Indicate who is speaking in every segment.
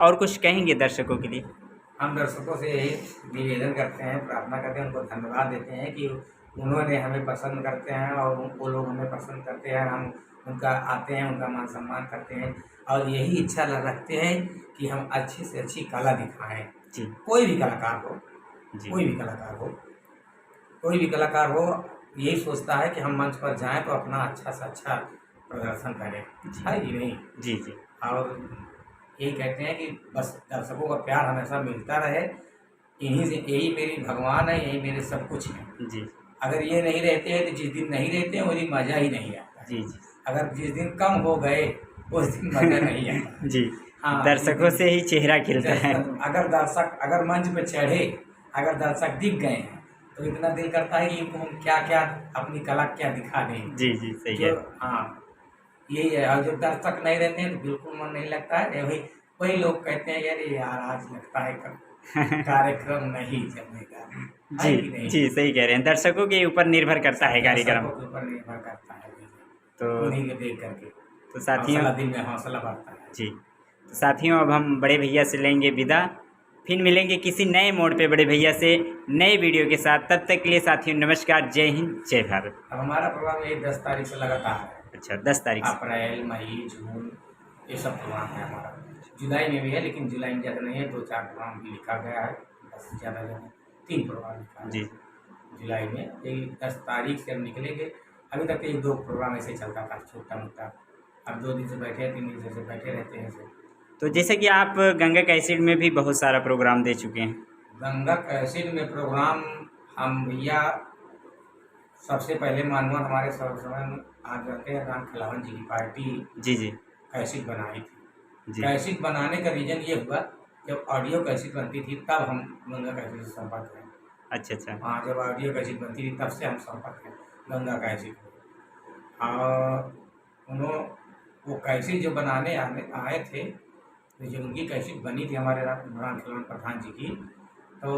Speaker 1: और कुछ कहेंगे दर्शकों के लिए?
Speaker 2: हम दर्शकों से यही निवेदन करते हैं, प्रार्थना करते हैं, उनको धन्यवाद देते हैं कि उन्होंने हमें पसंद करते हैं और वो लोग हमें पसंद करते हैं, हम उनका आते हैं, उनका मान सम्मान करते हैं और यही इच्छा रखते हैं कि हम अच्छी से अच्छी कला दिखाएं।
Speaker 1: जी
Speaker 2: कोई भी कलाकार हो,
Speaker 1: जी
Speaker 2: कोई भी कलाकार हो, कोई भी कलाकार हो, यही सोचता है कि हम मंच पर जाएं तो अपना अच्छा से अच्छा प्रदर्शन करें, है कि नहीं?
Speaker 1: जी जी
Speaker 2: और यही कहते हैं कि बस दर्शकों का प्यार हमेशा मिलता रहे, इन्हीं से, यही मेरी भगवान है, यही मेरे सब कुछ है।
Speaker 1: जी
Speaker 2: अगर ये नहीं रहते हैं तो जिस दिन नहीं रहते हैं वो दिन मज़ा ही नहीं आता है।
Speaker 1: जी जी
Speaker 2: अगर जिस दिन कम हो गए उस दिन मज़ा नहीं आता।
Speaker 1: जी
Speaker 2: हाँ, जिस
Speaker 1: दर्शकों
Speaker 2: दिन
Speaker 1: से ही चेहरा खिलता है।
Speaker 2: अगर मंच पे चढ़े, अगर दर्शक दिख गए हैं तो इतना दिल करता है कि इनको हम क्या क्या अपनी कला क्या दिखा दें।
Speaker 1: जी जी सही
Speaker 2: जो
Speaker 1: है।
Speaker 2: हाँ, यही है। और जब दर्शक नहीं रहते हैं तो बिल्कुल मन नहीं लगता है। वही वही लोग कहते हैं यार यार आज लगता है कार्यक्रम नहीं जमेगा,
Speaker 1: जी
Speaker 2: है कि नहीं?
Speaker 1: जी सही कह रहे हैं, दर्शकों के ऊपर निर्भर करता है कार्यक्रम।
Speaker 2: दर्शकों के ऊपर निर्भर करता है
Speaker 1: तो
Speaker 2: उन्हीं को देख करके
Speaker 1: तो साथियों
Speaker 2: हौसला, दिल में हौसला बढ़ता है।
Speaker 1: जी, तो साथियों अब हम बड़े भैया से लेंगे विदा, फिर मिलेंगे किसी नए मोड़ पे बड़े भैया से नए वीडियो के साथ। तब तक के लिए साथियों नमस्कार, जय हिंद, जय भारत।
Speaker 2: अब हमारा प्रोग्राम ये 10 तारीख से लगातार है।
Speaker 1: अच्छा 10 तारीख से?
Speaker 2: अप्रैल, मई, जून, ये सब प्रोग्राम है हमारा। जुलाई में भी है लेकिन जुलाई में ज़्यादा नहीं है, 2-4 प्रोग्राम भी लिखा गया है, बस ज़्यादा नहीं, 3 प्रोग्राम लिखा है
Speaker 1: जी
Speaker 2: जुलाई में। यही 10 तारीख से हम निकलेंगे। अभी तक 1-2 प्रोग्राम ऐसे ही चलता था छोटा मोटा, अब 2 दिन से बैठे हैं, 3 दिन से बैठे रहते हैं ऐसे।
Speaker 1: तो जैसे कि आप गंगा कैसेट में भी बहुत सारा प्रोग्राम दे चुके हैं।
Speaker 2: गंगा कैसेट में प्रोग्राम हम भैया सबसे पहले मानवर हमारे सब समय में आज रहते हैं राम खिलावन जी की पार्टी
Speaker 1: जी जी
Speaker 2: कैसेट बनाई थी।
Speaker 1: जी
Speaker 2: कैसेट बनाने का रीज़न ये हुआ, जब ऑडियो कैसेट बनती थी तब हम गंगा कैसेट से संपर्क हैं।
Speaker 1: अच्छा अच्छा
Speaker 2: हाँ, जब ऑडियो कैसेट बनती थी तब से हम संपर्क हैं गंगा कैसेट में। और वो कैसेट जो बनाने आए थे, तो जब उनकी कैसेट बनी थी हमारे राम खिलावन प्रधान जी की, तो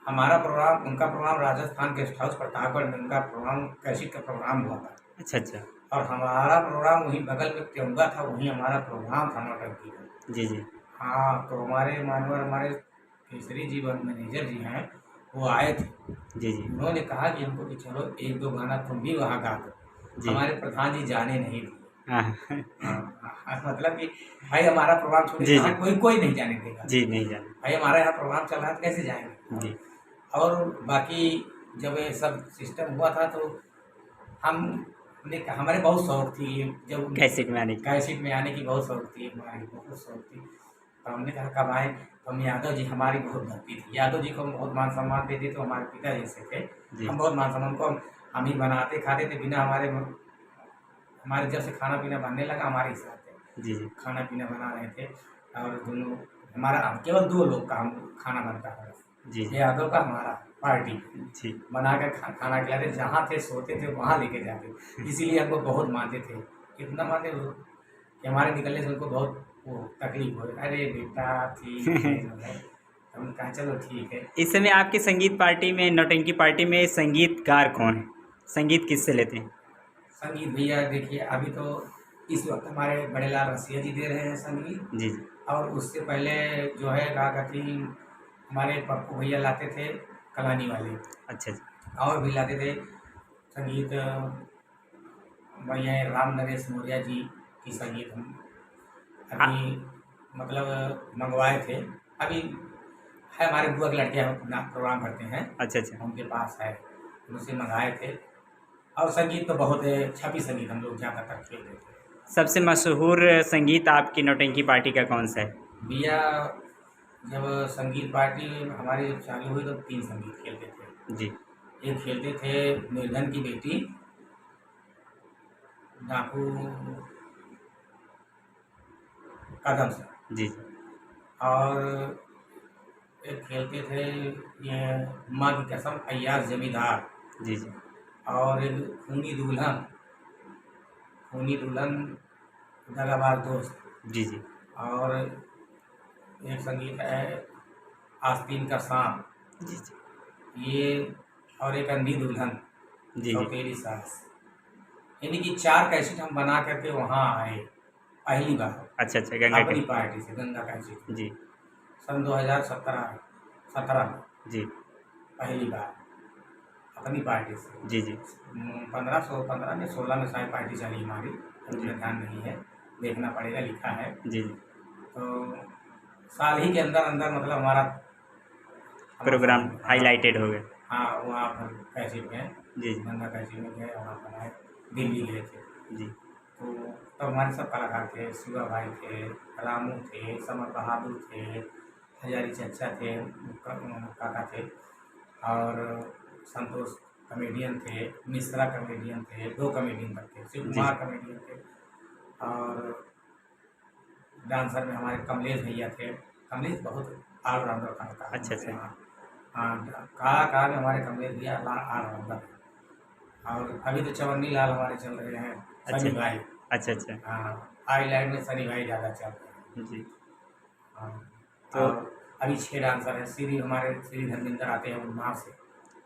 Speaker 2: हमारा प्रोग्राम, उनका programme Rajasthan guest house Pratapgarh में उनका प्रोग्राम कैसेट का प्रोग्राम हुआ था
Speaker 1: अच्छा अच्छा
Speaker 2: और हमारा प्रोग्राम वहीं बगल में त्योंगा था, वहीं हमारा प्रोग्राम था नौटंकी का।
Speaker 1: जी जी
Speaker 2: हाँ, तो हमारे मानवर हमारे केसरी जी मैनेजर जी हैं, वो आए थे।
Speaker 1: जी जी
Speaker 2: उन्होंने कहा कि हमको कि चलो 1-2 गाना तुम भी वहाँ गा दो।
Speaker 1: जी
Speaker 2: हमारे प्रधान जी जाने नहीं दिए।
Speaker 1: हाँ
Speaker 2: मतलब कि भाई हमारा प्रोग्राम छोड़े
Speaker 1: जी जी
Speaker 2: कहाँ कोई कोई नहीं जाने देगा।
Speaker 1: जी नहीं जाना।
Speaker 2: भाई हमारा यहाँ प्रोग्राम चल रहा है तो कैसे जाएंगे?
Speaker 1: जी
Speaker 2: और बाकी जब ये सब सिस्टम हुआ था तो हमने हमारे बहुत शौक थी, जब
Speaker 1: कैसेट में आने की।
Speaker 2: कैसेट में आने की बहुत शौक थी, हमारी बहुत शौक थी। तो हमने कहा कब आए, तो हम यादव जी, हमारी बहुत भक्ति थी, यादव जी को हम बहुत मान सम्मान देते थे, हमारे पिता जैसे थे।
Speaker 1: जी
Speaker 2: हम बहुत मान सम्मान को हम ही बनाते खाते थे, बिना हमारे जब से खाना पीना बनने लगा हमारे हिसाब से
Speaker 1: जी जी
Speaker 2: खाना पीना बना रहे थे। और दोनों हमारा केवल 2 लोग का हम खाना बनता था,
Speaker 1: जी जी
Speaker 2: यादव का हमारा पार्टी
Speaker 1: जी
Speaker 2: बनाकर खाना खिलाते, जहाँ थे सोते थे वहाँ लेके जाते, इसीलिए हमको बहुत मानते थे। इतना मानते थे कि हमारे निकलने से उनको बहुत वो तकलीफ हो, अरे बेटा ठीक है जो है। हम कहा चलो ठीक है।
Speaker 1: इस समय आपके संगीत पार्टी में, नौटंकी पार्टी में संगीतकार कौन है? संगीत किससे लेते हैं?
Speaker 2: संगीत भैया देखिए, अभी तो इस वक्त हमारे बड़े लाल रसिया जी दे रहे हैं संगीत।
Speaker 1: जी जी
Speaker 2: और उससे पहले जो है गा कहती हमारे पप्पू भैया लाते थे, कलानी वाले,
Speaker 1: अच्छा अच्छा
Speaker 2: और भी लाते थे संगीत। भैया राम नरेश मौर्य जी की संगीत हम
Speaker 1: आ-
Speaker 2: अभी मतलब मंगवाए थे। अभी है हमारे बुआ के लड़के हम प्रोग्राम करते हैं,
Speaker 1: अच्छा अच्छा
Speaker 2: उनके पास है, उनसे मंगाए थे। और संगीत तो बहुत है, छपी संगीत हम लोग ज़्यादातर खेलते थे।
Speaker 1: सबसे मशहूर संगीत आपकी नौटंकी पार्टी का कौन सा है?
Speaker 2: भैया जब संगीत पार्टी हमारी चालू हुई तो 3 संगीत खेलते थे।
Speaker 1: जी
Speaker 2: एक खेलते थे निर्धन की बेटी, डाकू कदम से,
Speaker 1: जी जी
Speaker 2: और एक खेलते थे ये माँ की कसम अय्याज जमींदार,
Speaker 1: जी जी
Speaker 2: और एक खूनी दुल्हन दगाबाज दोस्त,
Speaker 1: जी जी
Speaker 2: और एक संगीत है आस्तीन का सांप,
Speaker 1: जी जी
Speaker 2: ये, और एक अंधी दुल्हन,
Speaker 1: जी जी
Speaker 2: सौतेली सास। यानी कि 4 कैसेट हम बना करके वहाँ आए पहली बार।
Speaker 1: अच्छा अच्छा, गंगा
Speaker 2: अपनी
Speaker 1: के।
Speaker 2: पार्टी से, गंगा कैसेट।
Speaker 1: जी
Speaker 2: सन 2017 में
Speaker 1: जी
Speaker 2: पहली बार अपनी पार्टी से।
Speaker 1: जी जी
Speaker 2: 15 में 16 में शायद पार्टी चली हमारी,
Speaker 1: जी
Speaker 2: मुझे ध्यान नहीं है, देखना पड़ेगा, लिखा है।
Speaker 1: जी जी।
Speaker 2: तो साल ही के अंदर अंदर मतलब हमारा
Speaker 1: प्रोग्राम
Speaker 2: हाँ
Speaker 1: हाईलाइटेड हो गए।
Speaker 2: हाँ, वहाँ पर कैसेट गए,
Speaker 1: जी जी
Speaker 2: गंगा कैसेट में गए, वहाँ बनाए, दिल्ली गए थे।
Speaker 1: जी
Speaker 2: तो तब हमारे सब कलाकार थे, शिवा भाई थे, रामू थे, समर बहादुर थे, हजारी चचा थे, काका थे, और संतोष कॉमेडियन थे, मिश्रा कॉमेडियन थे, 2 कॉमेडियन तक थे, शिव
Speaker 1: जी
Speaker 2: कुमार कॉमेडियन थे, और डांसर में हमारे कमलेश भैया थे। कमलेश बहुत ऑलराउंडर कलाकार
Speaker 1: अच्छा
Speaker 2: हमारे
Speaker 1: अच्छा
Speaker 2: यहाँ। हाँ, कलाकार में हमारे कमलेश भैया ऑलराउंडर हैं। और अभी तो चवन्नी लाल हमारे चल रहे हैं,
Speaker 1: अच्छा
Speaker 2: सनी भाई।
Speaker 1: अच्छा अच्छा।
Speaker 2: हाँ, हाईलाइट में सनी भाई ज़्यादा चल रहे हैं।
Speaker 1: जी।
Speaker 2: हाँ,
Speaker 1: तो
Speaker 2: और अभी 6 डांसर हैं, श्री धर्मेंद्र आते हैं उन्नाव से।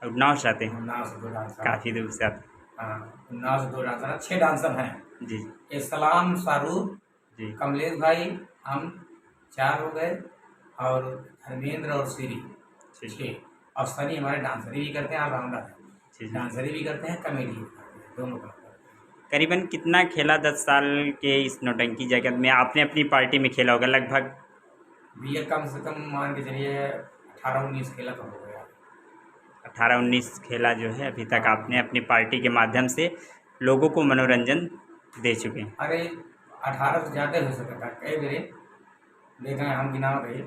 Speaker 1: उन्नाव से आते हैं,
Speaker 2: उन्नाव से 2 डांसर आते
Speaker 1: काफ़ी
Speaker 2: हैं।
Speaker 1: दूर से आते
Speaker 2: हाँ, उन्नाव से 2 डांसर हैं, 6 डांसर हैं।
Speaker 1: हैं। जी
Speaker 2: इस्लाम, शाहरुख,
Speaker 1: जी
Speaker 2: कमलेश भाई, हम 4 हो गए, और धर्मेंद्र और श्री
Speaker 1: जी
Speaker 2: 6। और सनी हमारे डांसरी भी करते हैं, ऑलराउंडर हैं,
Speaker 1: जी जी।
Speaker 2: डांसरी भी करते हैं, कॉमेडी भी करते हैं, दोनों काम करते हैं।
Speaker 1: करीबन कितना खेला 10 साल के इस नौटंकी जगत में? आपने अपनी पार्टी में खेला होगा लगभग
Speaker 2: भैया कम से कम मान के चलिए 18-19 खेला तो हो गया।
Speaker 1: 18-19 खेला जो है अभी तक
Speaker 2: हाँ।
Speaker 1: आपने अपनी पार्टी के माध्यम से लोगों को मनोरंजन दे चुके हैं।
Speaker 2: अरे 18 से ज़्यादा हो सकता था, कई मेरे देखा है, हम गिनाव रहे,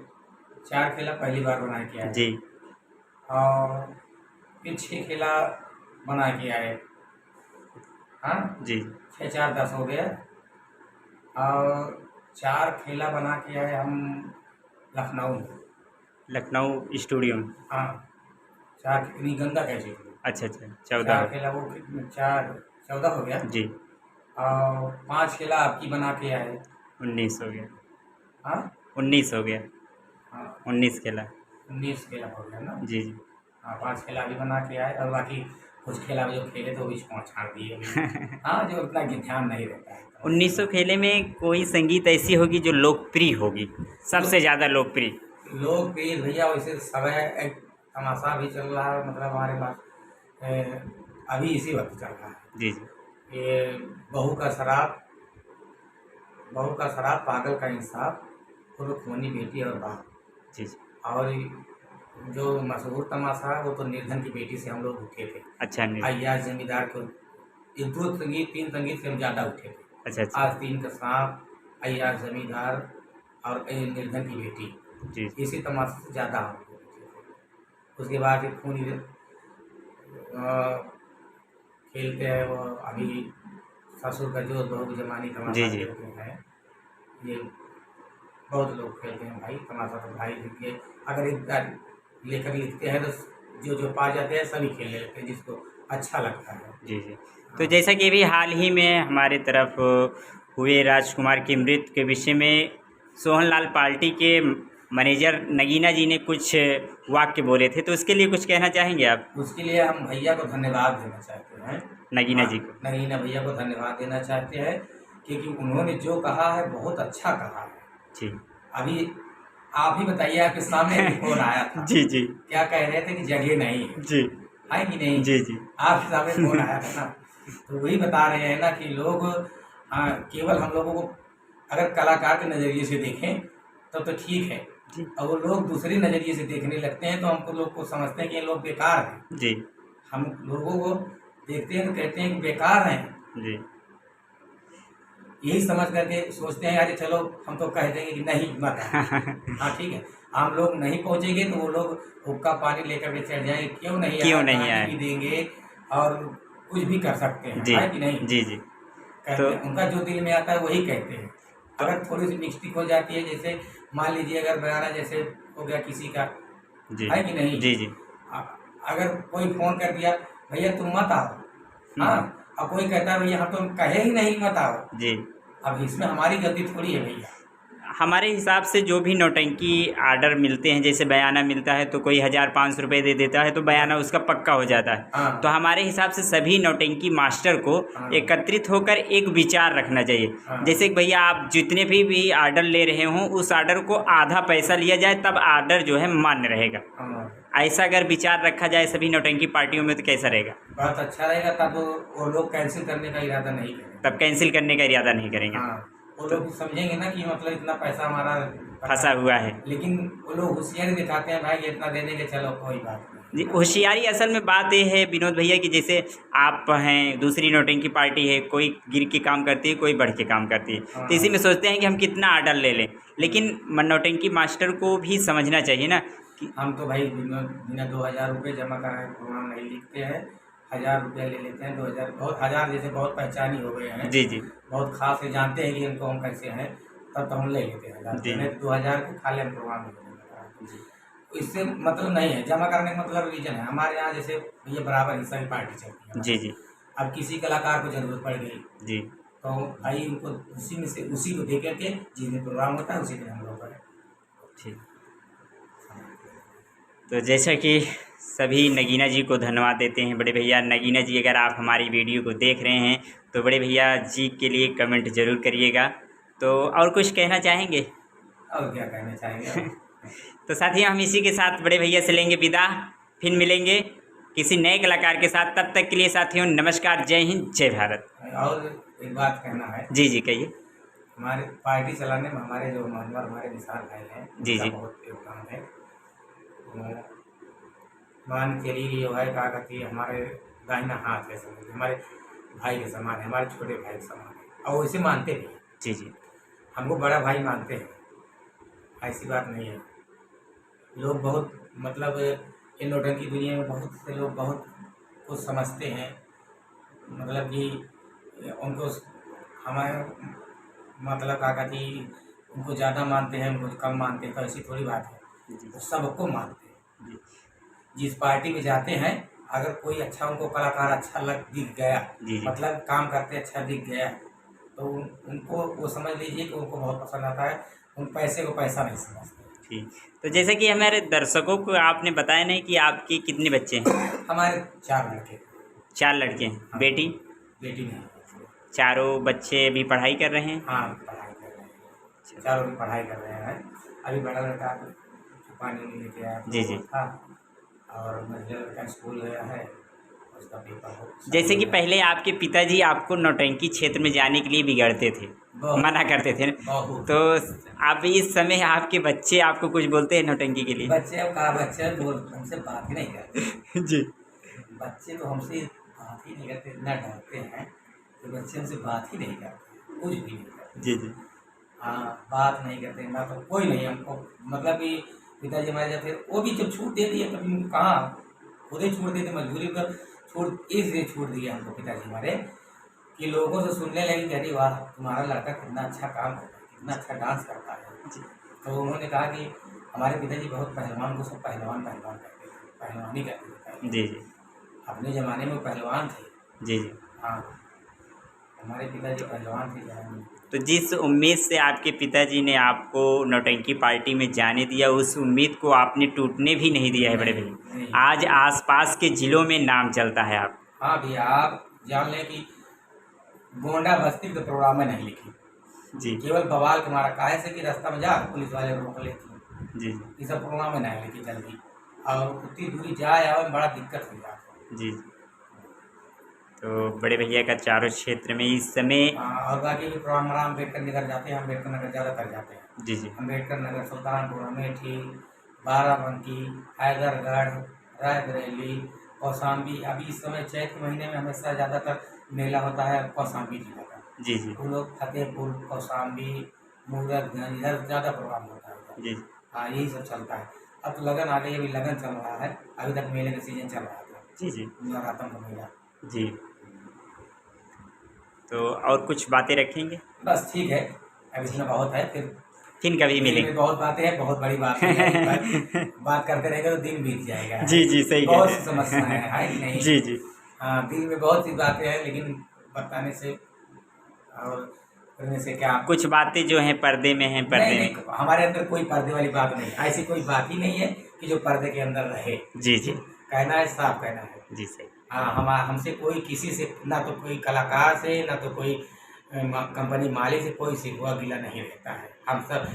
Speaker 2: 4 खेला पहली बार बना के आए,
Speaker 1: जी
Speaker 2: और फिर 6 खेला बना के आए। हाँ,
Speaker 1: जी
Speaker 2: 6 4 10 हो गया, और 4 खेला बना के आए हम लखनऊ में।
Speaker 1: लखनऊ स्टूडियो में।
Speaker 2: हाँ, 4 नहीं, गंगा कैसे
Speaker 1: अच्छा अच्छा
Speaker 2: 4
Speaker 1: 14।
Speaker 2: खेला, वो कितने, 4 14 हो गया,
Speaker 1: जी
Speaker 2: और 5 खेला आपकी बना के आए।
Speaker 1: 19 हो गया।
Speaker 2: हाँ
Speaker 1: 19 हो गया।
Speaker 2: हाँ,
Speaker 1: 19 खेला।
Speaker 2: 19 खेला हो गया ना।
Speaker 1: जी जी
Speaker 2: हाँ, 5 खेला भी बना के आए, और बाकी कुछ खेला जो खेले तो भी छाड़ दिए अभी। हाँ, जो उतना ध्यान नहीं रहता है।
Speaker 1: 1900 खेले में कोई संगीत ऐसी होगी जो लोकप्रिय होगी, सबसे ज़्यादा लोकप्रिय?
Speaker 2: लोकप्रिय भैया वैसे समय एक तमाशा भी चल रहा है, मतलब हमारे पास अभी इसी वक्त चल रहा है
Speaker 1: जी जी
Speaker 2: ये बहू का शराब, पागल का इंसाफ, खूनी बेटी और बाप।
Speaker 1: जी जी।
Speaker 2: और जो मशहूर तमाशा है वो तो निर्धन की बेटी से हम लोग उठे थे।
Speaker 1: अच्छा नहीं।
Speaker 2: अय्याज जमींदार को, ये 2 संगीत 3 संगीत से हम ज़्यादा उठे थे।
Speaker 1: अच्छा अच्छा।
Speaker 2: आस्तीन का सांप, अय्याज जमींदार, और निर्धन की बेटी,
Speaker 1: जी
Speaker 2: इसी तमाशे से ज़्यादा हम लोग उठे थे। उसके बाद फिर खूनी खेलते हैं वो, अभी ससुर का जोत बहू की जमानी तमाशा
Speaker 1: जी जी।
Speaker 2: खेलते हैं। ये बहुत लोग खेलते हैं भाई तमाशा, तो भाई देखिए, अगर एक बार लेकर लिखते हैं तो जो पा जाते हैं सभी खेल लेते हैं, जिसको अच्छा लगता है।
Speaker 1: जी जी। तो जैसा कि अभी हाल ही में हमारे तरफ हुए राजकुमार की मृत्यु के विषय में सोहनलाल पार्टी के मैनेजर नगीना जी ने कुछ वाक्य बोले थे, तो उसके लिए कुछ कहना चाहेंगे आप?
Speaker 2: उसके लिए हम भैया को धन्यवाद देना चाहते हैं,
Speaker 1: नगीना
Speaker 2: हाँ,
Speaker 1: जी को।
Speaker 2: नगीना भैया को धन्यवाद देना चाहते हैं, क्योंकि उन्होंने जो कहा है बहुत अच्छा कहा है।
Speaker 1: जी
Speaker 2: अभी आप ही बताइए, आपके सामने एक फोन आया था,
Speaker 1: जी जी
Speaker 2: क्या कह रहे थे कि जगह नहीं है,
Speaker 1: जी
Speaker 2: है कि नहीं?
Speaker 1: जी जी
Speaker 2: आपके सामने फोन आया था ना, तो वही बता रहे हैं ना कि लोग केवल हम लोगों को अगर कलाकार के नज़रिए से देखें तब तो ठीक है,
Speaker 1: जी
Speaker 2: और वो लोग दूसरे नज़रिए से देखने लगते हैं तो हमको लोग को समझते हैं कि ये लोग बेकार हैं।
Speaker 1: जी
Speaker 2: हम लोगों को देखते हैं तो कहते हैं कि बेकार हैं,
Speaker 1: जी
Speaker 2: यही समझ करके सोचते हैं अरे चलो हम तो कह देंगे कि नहीं मत आओ। हाँ ठीक है, हम लोग नहीं पहुँचेंगे तो वो लोग हुक्का पानी लेकर के चढ़ जाएंगे, क्यों नहीं आए, भी देंगे और कुछ भी कर सकते हैं,
Speaker 1: जी
Speaker 2: है कि नहीं?
Speaker 1: जी जी।
Speaker 2: कहते हैं, उनका जो दिल में आता है वही कहते हैं। अगर थोड़ी सी मिस्टेक हो जाती है, जैसे मान लीजिए अगर बयाना जैसे हो गया किसी का,
Speaker 1: जी
Speaker 2: है कि नहीं?
Speaker 1: जी जी
Speaker 2: अगर कोई फोन कर दिया भैया तुम मत आओ, हाँ, और कोई कहता है भैया हम तो कहे ही नहीं मत आओ,
Speaker 1: जी।
Speaker 2: अब इसमें हमारी गलती थोड़ी है भैया,
Speaker 1: हमारे हिसाब से जो भी नौटंकी आर्डर मिलते हैं, जैसे बयाना मिलता है तो कोई 1,500 रुपये दे देता है तो बयाना उसका पक्का हो जाता है।
Speaker 2: हाँ।
Speaker 1: तो हमारे हिसाब से सभी नौटंकी मास्टर को
Speaker 2: हाँ।
Speaker 1: एकत्रित होकर एक विचार रखना चाहिए।
Speaker 2: हाँ।
Speaker 1: जैसे कि भैया आप जितने भी आर्डर ले रहे हों उस आर्डर को आधा पैसा लिया जाए, तब आर्डर जो है मान्य रहेगा।
Speaker 2: हाँ।
Speaker 1: ऐसा अगर विचार रखा जाए सभी नौटंकी पार्टियों में तो कैसा रहेगा?
Speaker 2: बहुत अच्छा रहेगा, तब वो लोग कैंसिल करने का इरादा नहीं करेंगे।
Speaker 1: तब कैंसिल करने का इरादा नहीं करेंगे।
Speaker 2: हाँ, वो लोग समझेंगे ना कि मतलब इतना पैसा हमारा
Speaker 1: फंसा हुआ है।
Speaker 2: लेकिन वो लोग होशियारी दिखाते हैं, भाई इतना दे देंगे, चलो कोई बात नहीं।
Speaker 1: जी, होशियारी असल में बात ये है विनोद भैया कि जैसे आप हैं, दूसरी नौटंकी पार्टी है, कोई गिर के काम करती है, कोई बढ़ के काम करती है,
Speaker 2: हाँ।
Speaker 1: तो इसी में सोचते हैं कि हम कितना आर्डर ले लें। लेकिन नौटंकी मास्टर को भी समझना चाहिए ना कि
Speaker 2: हम तो भाई बिना 2,000 रुपये जमा कराए प्रोग्राम नहीं लिखते हैं, 1,000 रुपया ले लेते हैं। 2,000 बहुत, 1,000 जैसे बहुत पहचानी हो गए हैं,
Speaker 1: जी जी
Speaker 2: बहुत खास है, जानते हैं कि इनको हम कैसे हैं, तब तो हम ले लेते हैं।
Speaker 1: जी।
Speaker 2: 2,000 के खाली हम प्रोग्राम जी। इससे मतलब नहीं है, जमा करने का मतलब रीजन है हमारे यहाँ, जैसे ये बराबर हिस्सा की पार्टी चलती है।
Speaker 1: जी जी
Speaker 2: अब किसी कलाकार को जरूरत पड़ गई
Speaker 1: जी।
Speaker 2: तो भाई उनको उसी में से उसी को दे करके जिस दिन प्रोग्राम होता है उसी दिन हम लोग करें।
Speaker 1: ठीक। तो जैसा कि सभी नगीना जी को धन्यवाद देते हैं बड़े भैया। नगीना जी, अगर आप हमारी वीडियो को देख रहे हैं तो बड़े भैया जी के लिए कमेंट ज़रूर करिएगा। तो और कुछ कहना चाहेंगे?
Speaker 2: और क्या कहना चाहेंगे।
Speaker 1: तो साथियों, हम इसी के साथ बड़े भैया से लेंगे विदा, फिर मिलेंगे किसी नए कलाकार के साथ। तब तक के लिए साथियों नमस्कार, जय हिंद, जय भारत।
Speaker 2: और एक बात कहना है।
Speaker 1: जी जी कहिए।
Speaker 2: हमारे पार्टी चलाने में हमारे जो मेंबर हमारे विशाल भाई हैं,
Speaker 1: जी
Speaker 2: उनका
Speaker 1: जी।
Speaker 2: बहुत योगदान है। मान के लिए जो है क्या कहती है, हमारे दाहिना हाथ है, समझ हमारे भाई के समान है, हमारे छोटे भाई के समान है, और वैसे मानते भी हैं।
Speaker 1: जी जी
Speaker 2: हमको बड़ा भाई मानते हैं, ऐसी बात नहीं है। लोग बहुत मतलब इन नौटंकी दुनिया में बहुत से लोग बहुत कुछ समझते हैं, मतलब कि उनको हमारे मतलब क्या कहती, उनको ज़्यादा मानते हैं, उनको कम मानते हैं, तो ऐसी थोड़ी बात है।
Speaker 1: जी
Speaker 2: वो सबको मानते हैं।
Speaker 1: जी
Speaker 2: जिस पार्टी में जाते हैं, अगर कोई अच्छा उनको कलाकार अच्छा दिख गया,
Speaker 1: जी जी।
Speaker 2: मतलब काम करते अच्छा दिख गया, तो उनको वो समझ लीजिए कि उनको बहुत पसंद आता है। उन पैसे को पैसा नहीं समझते।
Speaker 1: ठीक। तो जैसे कि हमारे दर्शकों को आपने बताया नहीं कि आपके कितने बच्चे हैं?
Speaker 2: हमारे 4 लड़के।
Speaker 1: 4 लड़के हैं।
Speaker 2: हाँ।
Speaker 1: बेटी?
Speaker 2: बेटी नहीं।
Speaker 1: चारों बच्चे अभी पढ़ाई कर रहे हैं?
Speaker 2: हाँ, पढ़ाई कर रहे हैं, चारों भी पढ़ाई कर रहे हैं। अभी बड़ा लड़का पानी में लेके आया
Speaker 1: जी जी।
Speaker 2: था, और मझला लड़का स्कूल गया है, उसका पेपर हो।
Speaker 1: जैसे कि पहले आपके पिताजी आपको नौटंकी क्षेत्र में जाने के लिए बिगड़ते थे, मना करते थे,
Speaker 2: बहुत।
Speaker 1: तो अब इस समय आपके बच्चे आपको कुछ बोलते हैं नौटंकी के लिए?
Speaker 2: बच्चे अब कहा, बच्चे बोल हमसे बात ही नहीं करते।
Speaker 1: जी।
Speaker 2: बच्चे तो हमसे बात ही नहीं करते, इतना डरते हैं कि बच्चे हमसे बात ही नहीं करते, कुछ भी नहीं करते।
Speaker 1: जी जी
Speaker 2: हाँ, बात नहीं करते ना, तो कोई नहीं हमको, मतलब कि पिताजी हमारे जब थे, वो भी जब छूट दे दिए तब कहाँ खुद ही छोड़ देते, मजबूरी पर छूट, इसलिए छूट दिया हमको पिताजी हमारे कि लोगों से सुनने लगी कि अरे वाह तुम्हारा लड़का कितना अच्छा काम करता है, कितना अच्छा डांस करता है।
Speaker 1: जी
Speaker 2: तो उन्होंने कहा कि हमारे पिताजी बहुत पहलवान को सब पहलवान पहलवान कहते थे, पहलवानी करते थे पहले।
Speaker 1: जी जी
Speaker 2: अपने ज़माने में वो पहलवान थे।
Speaker 1: जी जी।
Speaker 2: हाँ, हमारे पिताजी पहलवान थे ज़माने में।
Speaker 1: तो जिस उम्मीद से आपके पिताजी ने आपको नौटंकी पार्टी में जाने दिया, उस उम्मीद को आपने टूटने भी नहीं दिया है बड़े
Speaker 2: नहीं।
Speaker 1: भैया। आज आसपास के ज़िलों में नाम चलता है आप।
Speaker 2: हाँ भैया, आप जान लें कि गोंडा बस्ती के प्रोग्राम में नहीं लिखी,
Speaker 1: जी
Speaker 2: केवल बवाल के मारा, काहे से कि रास्ता में जा पुलिस वाले रोक लेते,
Speaker 1: जी
Speaker 2: ये सब प्रोग्राम में नहीं लिखी जल्दी, और उतनी दूरी जाए आवे में बड़ा दिक्कत हो जाता है।
Speaker 1: जी। तो बड़े भैया का चारों क्षेत्र में इस समय
Speaker 2: और बाकी भी प्रोग्राम अम्बेडकर नगर जाते हैं, अम्बेडकर नगर ज़्यादातर जाते हैं।
Speaker 1: जी जी
Speaker 2: अम्बेडकर नगर, सुल्तानपुर, अमेठी, बाराबंकी, हैदरगढ़, रायबरेली, कौशाम्बी। अभी इस समय चैत के महीने में हमेशा ज़्यादातर मेला होता है कौशाम्बी जिला का।
Speaker 1: जी जी
Speaker 2: वो लोग फतेहपुर, कौशाम्बी, मूरतगंज, इधर ज़्यादा प्रोग्राम होता है।
Speaker 1: जी
Speaker 2: हाँ, यही सब चलता है। अब तो लगन आ गई, अभी लगन चल रहा है, अभी तक मेले का सीजन चल रहा था,
Speaker 1: जी जी
Speaker 2: नवरात्र का मेला।
Speaker 1: जी। तो और कुछ बातें रखेंगे?
Speaker 2: बस ठीक है, अब इतना बहुत है, फिर
Speaker 1: कभी मिलेंगे।
Speaker 2: बहुत बातें हैं, बहुत बड़ी बात है। बात करते रहेंगे तो दिन बीत जाएगा।
Speaker 1: जी जी सही
Speaker 2: बहुत
Speaker 1: कह
Speaker 2: सी
Speaker 1: रहे
Speaker 2: समस्या है कि नहीं?
Speaker 1: जी जी
Speaker 2: हाँ, दिल में बहुत सी बातें हैं, लेकिन बताने से और करने से क्या
Speaker 1: कुछ बातें जो हैं पर्दे में हैं, पर्दे
Speaker 2: नहीं,
Speaker 1: में।
Speaker 2: नहीं, हमारे अंदर कोई पर्दे वाली बात नहीं, ऐसी कोई बात ही नहीं है कि जो पर्दे के अंदर रहे।
Speaker 1: जी जी
Speaker 2: कहना है, साफ कहना है।
Speaker 1: जी सही।
Speaker 2: हाँ, हमसे कोई किसी से, ना तो कोई कलाकार से, ना तो कोई कंपनी मालिक से कोई सिकवा गिला नहीं रहता है। हम सब,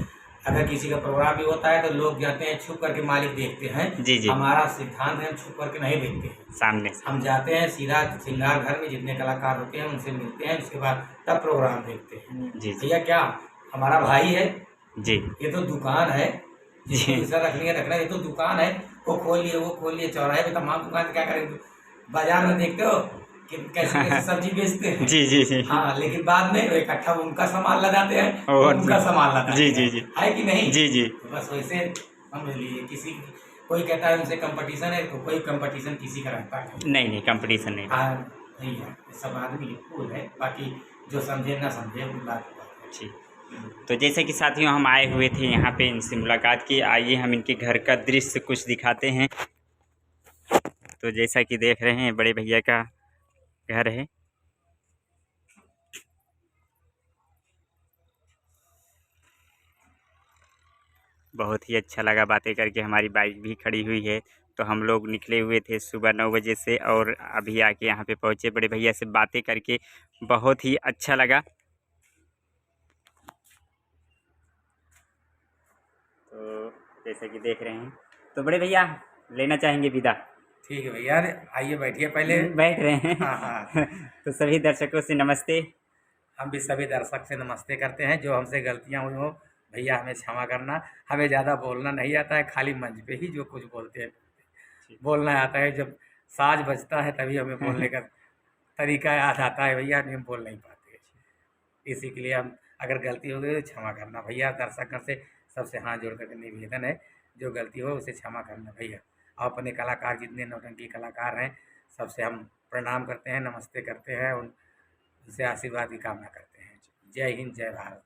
Speaker 2: अगर किसी का प्रोग्राम भी होता है तो लोग जाते हैं छुप करके, मालिक देखते हैं।
Speaker 1: जी जी
Speaker 2: हमारा सिद्धांत है, हम छुप करके नहीं देखते हैं।
Speaker 1: सामने से।
Speaker 2: हम जाते हैं सीधा श्रृंगार घर में, जितने कलाकार होते हैं उनसे मिलते हैं, उसके बाद तब प्रोग्राम देखते हैं।
Speaker 1: जी जी
Speaker 2: भैया क्या हमारा भाई है,
Speaker 1: जी
Speaker 2: ये तो दुकान है, जिसको
Speaker 1: जी
Speaker 2: पैसा रखनी है रखना है, ये तो दुकान है। वो खोल लिए, वो खोल लिए, चौराहे पे तमाम दुकान, क्या करेंगे। बाजार में देखते हो कि कैसे कैसे सब्जी बेचते हैं।
Speaker 1: जी जी जी
Speaker 2: हाँ, लेकिन बाद में इकट्ठा उनका सामान लगाते हैं
Speaker 1: और
Speaker 2: और उनका सामान लगाते
Speaker 1: जी
Speaker 2: हैं।
Speaker 1: जी जी
Speaker 2: है कि नहीं?
Speaker 1: जी जी
Speaker 2: तो बस वैसे समझ लीजिए, किसी कोई कहता है उनसे कंपटीशन है, तो कोई कंपटीशन किसी का रहता है
Speaker 1: नहीं नहीं कंपटीशन नहीं।
Speaker 2: हाँ, नहीं है, सब आदमी इक्वल है। बाकी जो समझे ना समझे वो बात है।
Speaker 1: जी तो जैसे कि साथियों हम आए हुए थे यहाँ पे, इनसे मुलाकात की, आइए हम इनके घर का दृश्य कुछ दिखाते हैं। तो जैसा कि देख रहे हैं बड़े भैया का घर है। बहुत ही अच्छा लगा बातें करके। हमारी बाइक भी खड़ी हुई है। तो हम लोग निकले हुए थे सुबह 9 बजे से और अभी आके यहाँ पे पहुँचे। बड़े भैया से बातें करके बहुत ही अच्छा लगा। तो जैसे कि देख रहे हैं, तो बड़े भैया लेना चाहेंगे विदा?
Speaker 2: ठीक है भैया, आइए बैठिए पहले।
Speaker 1: बैठ रहे हैं।
Speaker 2: हाँ हाँ,
Speaker 1: तो सभी दर्शकों से नमस्ते।
Speaker 2: हम भी सभी दर्शक से नमस्ते करते हैं। जो हमसे गलतियाँ हुई हो भैया हमें क्षमा करना। हमें ज़्यादा बोलना नहीं आता है, खाली मंच पे ही जो कुछ बोलते हैं बोलना आता है। जब साज बजता है तभी हमें बोलने का तरीका याद आता है भैया, नहीं हम बोल नहीं पाते। इसी के लिए हम, अगर गलती हो गई तो क्षमा करना भैया। दर्शकों से सबसे हाथ जोड़ कर निवेदन है, जो गलती हो उसे क्षमा करना भैया। और अपने कलाकार, जितने नौटंकी कलाकार हैं, सबसे हम प्रणाम करते हैं, नमस्ते करते हैं, उनसे आशीर्वाद की कामना करते हैं। जय हिंद, जय भारत।